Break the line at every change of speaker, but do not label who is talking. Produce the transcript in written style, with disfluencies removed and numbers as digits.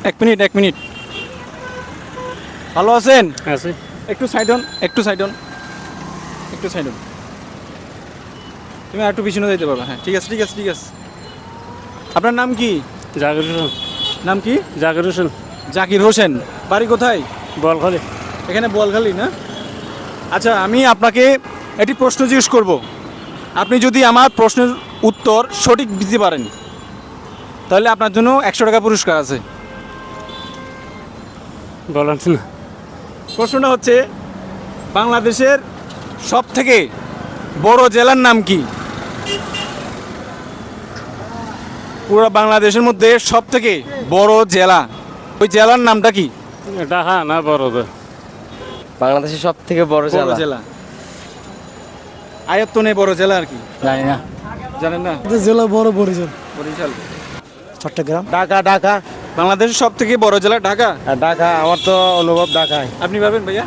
এক মিনিট। ভালো আছেন?
আছে
একটু সাইড হন। তুমি আর একটু পিছনে যেতে পারবে। হ্যাঁ, ঠিক আছে। আপনার নাম কি?
জাকির হোসেন।
নাম কি?
জাকির হোসেন।
জাকির হোসেন। বাড়ি কোথায়?
বলখালি।
এখানে বোয়ালখালী না? আচ্ছা, আমি আপনাকে একটি প্রশ্ন জিজ্ঞেস করব। আপনি যদি আমার প্রশ্নের উত্তর সঠিক দিতে পারেন তাহলে আপনার জন্য 100 টাকা পুরস্কার আছে।
বলেন না।
প্রশ্নটা হচ্ছে, বাংলাদেশের সবথেকে বড় জেলার নাম কি? পুরো বাংলাদেশের মধ্যে সবথেকে বড় জেলা, ওই জেলার নামটা কি?
ঢাকা না বড়?
বাংলাদেশের সব থেকে বড়
বড় জেলা, আয়তনে বড় জেলা আর কি।
জানি না।
জানেন না?
জেলা বড় বরিশাল।
বরিশাল।
চট্টগ্রাম।
ঢাকা।
বাংলাদেশের সবথেকে বড় জেলা ঢাকা।
ঢাকা, আমার তো অনুভব ঢাকায়।
আপনি পারবেন ভাইয়া?